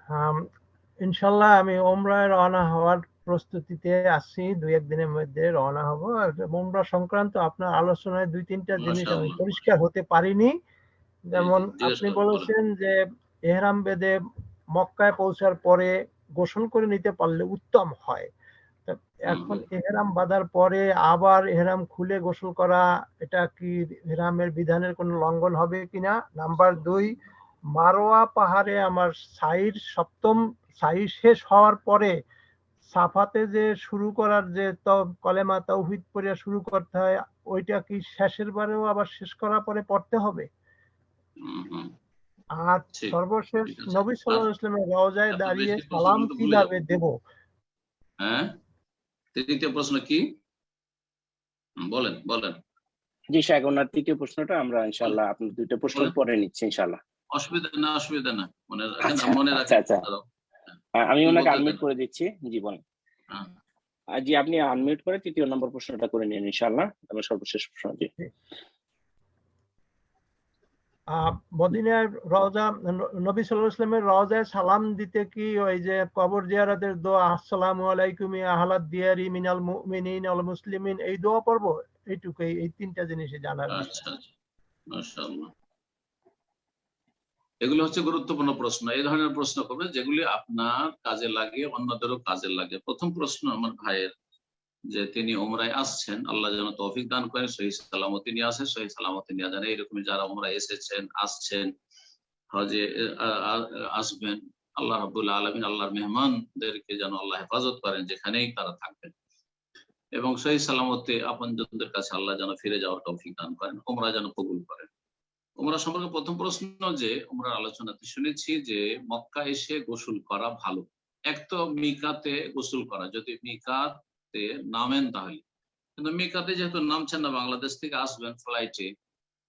আম, ইনশাল্লাহ আমি ওমরায় রওনা হওয়ার প্রস্তুতিতে আছি, 2-1 দিনের মধ্যে রওনা হব। আর ওমরা সংক্রান্ত আপনার আলোচনায় 2-3টা জিনিস আমি মাশাআল্লাহ, পরিষ্কার হতে পারিনি। জি যেমন জি, জিজ্ঞেস আপনি করেন, বলেন। বলেছেন যে এহরাম বেঁধে মক্কায় পৌঁছার পরে গোসল করে নিতে পারলে উত্তম হয়। তা হুম এখন হুম এহরাম বাঁধার পরে আবার এহরাম খুলে গোসল করা, এটা কি এহরামের বিধানের কোনো লঙ্ঘন হবে কিনা? নাম্বার 2, মারোয়া পাহাড়ে আমার সপ্তম সাই শেষ হওয়ার পরে সাফাতে যে শুরু করার যে কলেমা তাওহীদ পড়ে শুরু করতে হয়, ওইটা কি শেষের বারেও আবার শেষ করার পরে পড়তে হবে? হুম হুম, আর ঠিক, সর্বশেষ, ঠিক আছে। নবী আর সাল্লাল্লাহু আলাইহি ওয়াসাল্লামের রওজায় এত দাঁড়িয়ে বেশি প্রশ্ন সালাম করলে তো ভুলে কিভাবে যাবো। দেব? হ্যাঁ, তৃতীয় প্রশ্ন কি? বলেন বলেন জি শাহ, ওনার তৃতীয় প্রশ্নটা আমরা বলেন ইনশাআল্লাহ আপনার দুইটা প্রশ্ন বলেন। পরে নিচ্ছি ইনশাআল্লাহ। অসুবিধা না, অসুবিধা না, মনে রাখেন, আচ্ছা মনে আচ্ছা রাখেন। আচ্ছা, হ্যাঁ, আমি কি ওনাকে বলতে আনমিউট চান? করে দিচ্ছি। জি বলেন। হ্যাঁ, জি আপনি আনমিউট করে তৃতীয় নম্বর প্রশ্নটা করে নিন ইনশাআল্লাহ, আমার সর্বশেষ প্রশ্ন। জি মদিনার রওজা, নবী সাল্লাল্লাহু আলাইহি ওয়াসাল্লামের রওজায় সালাম দিতে কি ওই যে কবর জিয়ারতের দোয়া আসসালামু আলাইকুম ইয়া আহলাদ দিয়ারি মিনাল মুমিনিন ওয়াল মুসলিমিন, এই দোয়া পড়বো? এইটুকুই, এই 3টা জিনিসই জানার বিষয়। আচ্ছা আচ্ছা, মাশাআল্লাহ। এগুলো হচ্ছে গুরুত্বপূর্ণ প্রশ্ন। এই ধরনের প্রশ্ন করবেন যেগুলি আপনার কাজে লাগে, অন্যদেরও কাজে লাগে। প্রথম প্রশ্ন আমার ভাইয়ের, যে তিনি উমরায় আসছেন, আল্লাহ যেন তৌফিক দান করেন, সহি সালামতি নিয়ে আসেন, সহি সালামতি নিয়ে যান। এইরকমই যারা উমরায় এসেছেন, আসছেন, হজে আসবেন, আল্লাহ রাব্বুল আলামিন আল্লাহর মেহমানদেরকে যেন আল্লাহ হেফাজত করেন যেখানেই তারা থাকবেন, এবং সহি সালামতে আপনজনদের কাছে আল্লাহ যেন ফিরে যাওয়ার তৌফিক দান করেন, উমরা যেন কবুল করেন। উমরা সম্পর্কে প্রথম প্রশ্ন, যে উমরার আলোচনাতে শুনেছি যে মক্কা এসে গোসল করা ভালো। এক তো মিকাতে গোসল করা, যদি মিকাতে নামেন তাহলে। কিন্তু মিকাতে যেহেতু নামছেন না, বাংলাদেশ থেকে আসবেন ফ্লাইটে,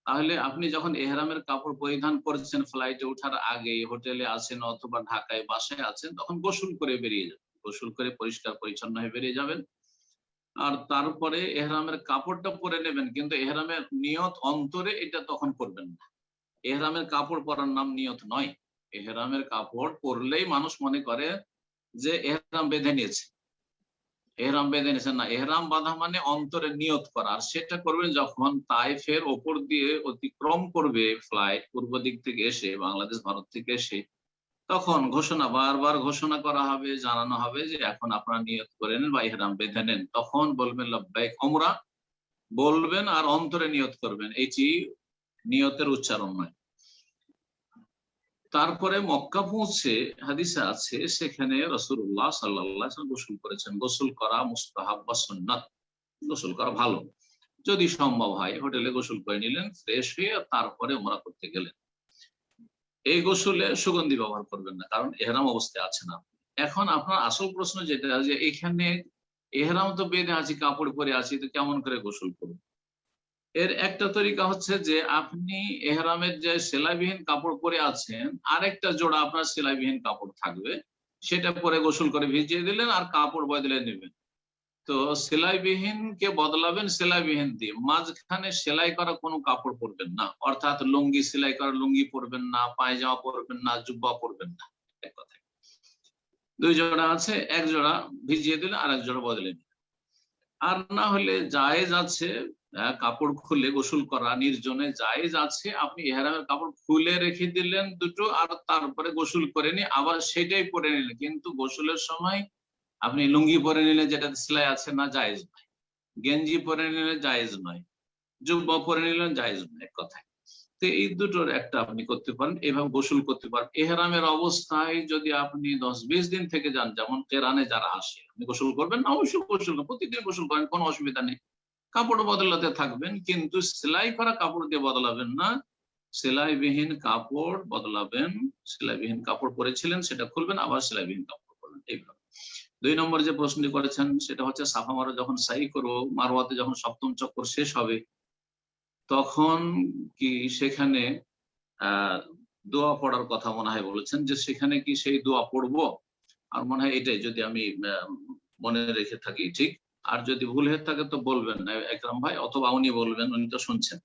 তাহলে আপনি যখন এহরামের কাপড় পরিধান করেছেন, ফ্লাইটে ওঠার আগে হোটেলে আছেন অথবা ঢাকায় বাসায় আছেন, তখন গোসল করে বেরিয়ে যাবেন, গোসল করে পরিষ্কার পরিচ্ছন্ন হয়ে বেরিয়ে যাবেন। আর তারপরে এহরামের কাপড়টা পরে নেবেন, কিন্তু এহরামের নিয়ত অন্তরে এটা তখন করবেন না। এহরামের কাপড় পরার নাম নিয়ত নয়। এহরামের কাপড় পরলেই মানুষ মনে করে যে এহরাম বেঁধে নিয়েছে, এহরাম বেঁধে নিয়েছে না। এহরাম বাঁধা মানে অন্তরে নিয়ত করা, আর সেটা করবেন যখন তাইফের ওপর দিয়ে অতিক্রম করবে ফ্লাইট, পূর্ব দিক থেকে এসে, বাংলাদেশ ভারত থেকে এসে, তখন ঘোষণা, বারবার ঘোষণা করা হবে, জানানো হবে যে এখন আপনারা নিয়ত করে নেন বা ইহরাম বেঁধে নেন। তখন বলবেন লব্বাইক উমরা বলবেন, আর অন্তরে নিয়ত করবেন, এটি নিয়তের উচ্চারণ নয়। তারপরে মক্কা পৌঁছে, হাদিসে আছে সেখানে রাসূলুল্লাহ সাল্লাল্লাহু আলাইহি ওয়াসাল্লাম গোসল করেছেন। গোসল করা মুস্তাহাব বা সুন্নাত, গোসল করা ভালো। যদি সম্ভব হয় হোটেলে গোসল করে নিলেন, ফ্রেশ হয়ে তারপরে উমরা করতে গেলেন। এই গোসলে সুগন্ধি ব্যবহার করবেন না, কারণ এহরাম অবস্থায় আছে না। এখন আপনার আসল প্রশ্ন যেটা, যে এখানে এহরাম তো বেঁধে আছি, কাপড় পরে আছি, তো কেমন করে গোসল করব? এর একটা তরিকা হচ্ছে যে আপনি এহরামের যে সেলাইবিহীন কাপড় পরে আছেন, আরেকটা জোড়া আপনার সেলাইবিহীন কাপড় থাকবে, সেটা পরে গোসল করে ভিজিয়ে দিলেন আর কাপড় বদলে নেবেন। তো সেলাইবিহীন কে বদলাবেন সেলাইবিহীন দিয়ে, মাঝখানে সেলাই করা কোনো কাপড় পরবেন না, অর্থাৎ লুঙ্গি সেলাই করা লুঙ্গি পরবেন না, পায়জামা পরবেন না, জুব্বা পরবেন না। এক কথায় 2 জোড়া আছে, এক জোড়া ভিজিয়ে দিলে আর এক জোড়া বদলে নিলেন। আর না হলে জায়েজ আছে কাপড় খুলে গোসল করা, নির্জনে জায়েজ আছে। আপনি ইহরামের কাপড় খুলে রেখে দিলেন দুটো, আর তারপরে গোসল করে নিয়ে আবার সেটাই পরে নিলেন, কিন্তু গোসলের সময় আপনি লুঙ্গি পরে নিলে যেটা সেলাই আছে না, জায়েজ নয়। গেঞ্জি পরে নিলে জায়েজ নয়, জুব্বা পরে নিলেন জায়েজ নয়, এক কথায়। তো এই দুটোর একটা আপনি করতে পারেন, এভাবে গোসল করতে পারেন। এহরামের অবস্থায় যদি আপনি 10-20 দিন থেকে যান, যেমন কেরানে যারা আসে, আপনি গোসল করবেন না, অবশ্যই গোসল করবেন, প্রতিদিন গোসল করেন, কোনো অসুবিধা নেই। কাপড় বদলাতে থাকবেন, কিন্তু সেলাই করা কাপড় দিয়ে বদলাবেন না, সেলাইবিহীন কাপড় বদলাবেন। সেলাইবিহীন কাপড় পরেছিলেন সেটা খুলবেন, আবার সেলাইবিহীন কাপড় পরবেন, এইভাবে। 2 নম্বর যে প্রশ্নটি করেছেন সেটা হচ্ছে সাফা মারোয়া যখন সাই করবো, মারোয়াতে যখন সপ্তম চক্কর শেষ হবে, তখন কি সেখানে দোয়া পড়ার কথা মনে হয় বলেছেন, যে সেখানে কি সেই দোয়া পড়বো? আর মনে হয় এটাই, যদি আমি মনে রেখে থাকি ঠিক। আর যদি ভুল হয়ে থাকে তো বলবেন একরাম ভাই, অথবা উনি বলবেন, উনি তো শুনছেন।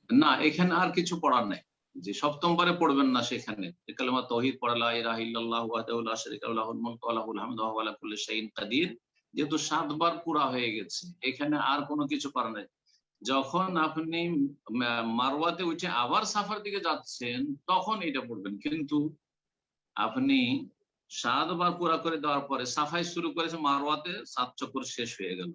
না, এখানে আর কিছু পড়ার নাই, যে সপ্তমবারে পড়বেন না সেখানে কালেমা তাওহীদ পড়া লা ইলাহা ইল্লাল্লাহু ওয়াহদাহু লা শারীকা লাহু লাহুল মুলকু ওয়া লাহুল হামদু ওয়া হুয়া আলা কুল্লি শাইইন কাদির, যেহেতু 7 বার পুরা হয়ে গেছে এখানে আর কোনো কিছু করার নেই। যখন আপনি মারওয়াতে উঠে আবার সাফার দিকে যাচ্ছেন তখন এটা পড়বেন, কিন্তু আপনি 7 বার পুরা করে দেওয়ার পরে সাফাই শুরু করেছে, মারওয়াতে 7 চক্কর শেষ হয়ে গেল,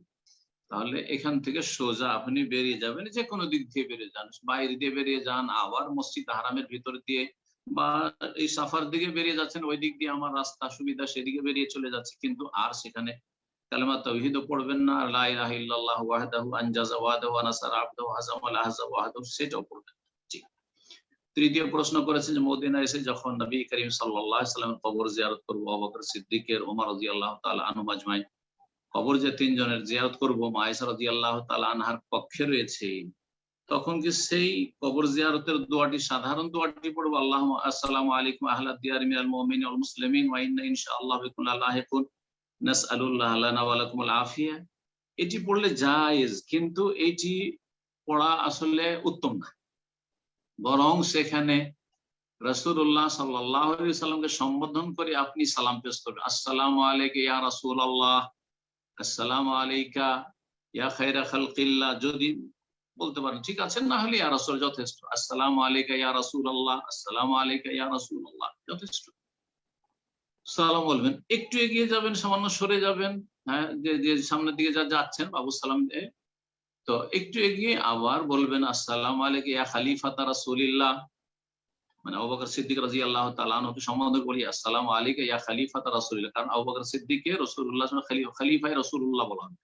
তাহলে এখান থেকে সোজা আপনি বেরিয়ে যাবেন, যে কোনো দিক দিয়ে বেরিয়ে যান, বাইরে দিয়ে বেরিয়ে যান, আবার মসজিদ হারামের ভিতর দিয়ে, বা এই সাফার দিকে বেরিয়ে যাচ্ছেন, ওই দিক দিয়ে আমার রাস্তা সুবিধা সেদিকে বেরিয়ে চলে যাচ্ছে, কিন্তু আর সেখানে কালেমা তাওহীদও পড়বেন না, লা ইলাহা ইল্লাল্লাহু ওয়াহদাহু আনজাযা ওয়াদাহু ওয়া নাসারা আবদাহু ওয়া হাযামাল আহজাব ওয়াহদাহু, সেটাও পড়বেন। ঠিক। তৃতীয় প্রশ্ন করেছেন যে মদিনা এসে যখন নবী করিম সাল্লাল্লাহু আলাইহি ওয়াসাল্লামের কবর জিয়ারত করব, আবু বকর সিদ্দিকের, ওমর রাদিয়াল্লাহু তাআলা আনহুম আজমাইন কবর যে 3 জনের জিয়ারত করব, মা আয়েশা রাদিয়াল্লাহু তাআলা আনহার পক্ষে রয়েছে, তখন কি সেই কবর জিয়ারতের দোয়াটি সাধারণ দোয়াটি পড়ব, আল্লাহুম্মা আসসালামু আলাইকুম আহলাদ দিয়ার মিনাল মুমিনিন ওয়াল মুসলিমিন ওয়া ইন্না ইনশাআল্লাহ বিকুম লাহিকুন নাসআলুল্লাহ লানা ওয়া লাকুমুল আফিয়া, এটি পড়লে জায়েজ, কিন্তু এটি পড়া আসলে উত্তম না, বরং সেখানে রাসূলুল্লাহ সাল্লাল্লাহু আলাইহি ওয়াসাল্লামকে সম্বোধন করে আপনি সালাম পেশ করবেন, আসসালামু আলাইকা ইয়া রাসূলুল্লাহ, আসসালামু আলাইকা ইয়া খায়রা খালকিল্লাহ, যদি বলতে পারেন ঠিক আছে, না হলে ইয়া রাসূল যথেষ্ট, আসসালামু আলাইকা ইয়া রাসূলুল্লাহ, আসসালামু আলাইকা ইয়া রাসূলুল্লাহ যথেষ্ট। সালাম বলবেন, একটু এগিয়ে যাবেন, সামান্য সরে যাবেন, হ্যাঁ, যে সামনের দিকে যা যাচ্ছেন বাবু সালাম দিয়ে, তো একটু এগিয়ে আবার বলবেন আসসালামু আলাইকা ইয়া খলিফাতা রাসূলিল্লাহ, মানে আবু বকর সিদ্দিক রাদিয়াল্লাহু তাআলা আনহুকে সম্বোধন করি আসসালামু আলাইকা ইয়া খলিফাতা রাসূলিল্লাহ, কারণ আবু বকর সিদ্দিককে রাসূলুল্লাহ খলিফায়ে রাসূলুল্লাহ বলা হয়,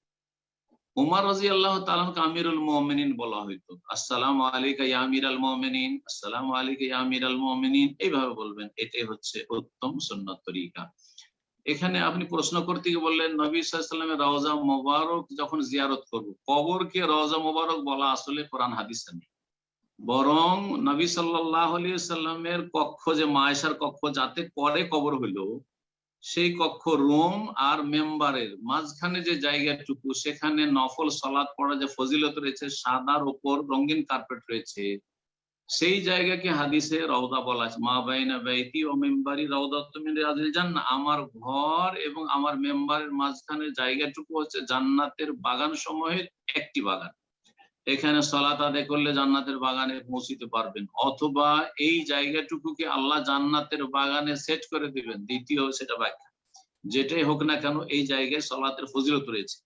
উমর রাদিয়াল্লাহু তাআলা আনহুকে আমিরুল মুমিনিন বলা হইতো, আসসালামু আলাইকা ইয়া আমিরাল মুমিনিন, আসসালামু আলাইকা ইয়া আমিরাল মুমিনিন, এইভাবে বলবেন, এটাই হচ্ছে উত্তম সুন্নাত তরিকা। এখানে আপনি প্রশ্ন করতে গিয়ে বললেন নবী সাল্লাল্লাহু আলাইহি ওয়াসাল্লামের রওজা মোবারক যখন জিয়ারত করব, কবরকে রওজা মোবারক বলা আসলে কোরআন হাদিসে নেই, বরং নবী সাল্লাল্লাহু আলাইহি ওয়াসাল্লামের কক্ষ, যে মা আয়েশার কক্ষ যাতে পরে কবর হইল, সেই কক্ষ রুম আর মেম্বারের মাঝখানে যে জায়গাটুকু, সেখানে নফল সালাত পড়া যে ফজিলত রয়েছে, সাদার উপর রঙিন কার্পেট রয়েছে, সেই জায়গাকে হাদিসে রওজা বলা আছে, মা বাইনা বাইতি ও মেম্বারি রাউদাতুম মিন রিয়াজিল জান্নাহ, আমার ঘর এবং আমার মেম্বারের মাঝখানে জায়গাটুকু হচ্ছে জান্নাতের বাগান সমূহের একটি বাগান, এখানে সালাত আদায় করলে জান্নাতের বাগানে পৌঁছিতে পারবেন, অথবা এই জায়গাটুকুকে আল্লাহ জান্নাতের বাগানে সেট করে দিবেন, দ্বিতীয় সেটা ব্যাখ্যা, যেটাই হোক না কেন এই জায়গায় সালাতের ফজিলত রয়েছে,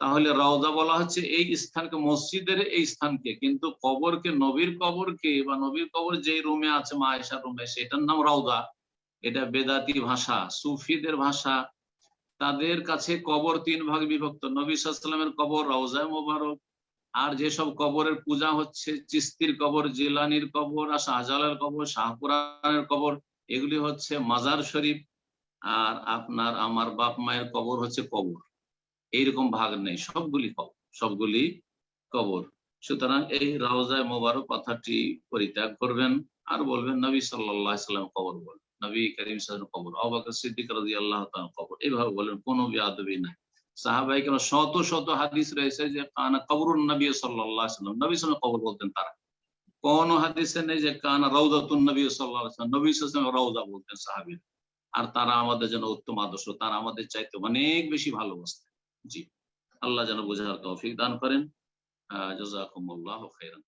তাহলে রওজা বলা হচ্ছে এই স্থানকে, মসজিদের এই স্থানকে, কিন্তু কবরকে, নবীর কবরকে বা নবীর কবর যেই রুমে আছে মা আয়েশার রুমে, সেটার নাম রওজা, এটা বেদাতি ভাষা, সুফিদের ভাষা, তাদের কাছে কবর 3 ভাগে বিভক্ত, নবী সাল্লাল্লাহু আলাইহি ওয়াসাল্লামের কবর রওজা মোবারক, আর যেসব কবরের পূজা হচ্ছে, চিস্তির কবর, জিলানির কবর, আর শাহজালালের কবর, শাহপুরানের কবর, এগুলি হচ্ছে মাজার শরীফ, আর আপনার আমার বাপ মায়ের কবর হচ্ছে কবর, এইরকম ভাগ নেই, সবগুলি কবর, সবগুলি কবর। সুতরাং এই রওজা মোবারক কথাটি পরিত্যাগ করবেন, আর বলবেন নবী সাল্লাল্লাহু আলাইহি ওয়াসাল্লাম কবর, বলবেন নবী করিম সাল্লাল্লাহু আলাইহি ওয়াসাল্লাম কবর, আবু বকর সিদ্দিক রাদিয়াল্লাহু তাআলা কবর, এইভাবে বলেন, কোনো বেয়াদবি নাই। সাহাবায়ে কেরাম শত শত হাদিস রয়েছে যে কানা কবরুন নবী সাল্লাল্লাহু আলাইহি ওয়াসাল্লাম, নবী সাল্লাল্লাহু আলাইহি ওয়াসাল্লাম কবর বলতেন তারা, কোন হাদিসে নেই যে কানা রাউদাতুন নবী সাল্লাল্লাহু আলাইহি ওয়াসাল্লাম, নবী সাল্লাল্লাহু আলাইহি ওয়াসাল্লাম রওজা বলতেন সাহাবীরা, আর তারা আমাদের জন্য উত্তম আদর্শ, তারা আমাদের চাইতে অনেক বেশি ভালোবাসতেন। জি, আল্লাহ যেন বোঝার তৌফিক দান করেন। জাযাকুমুল্লাহু খাইরান।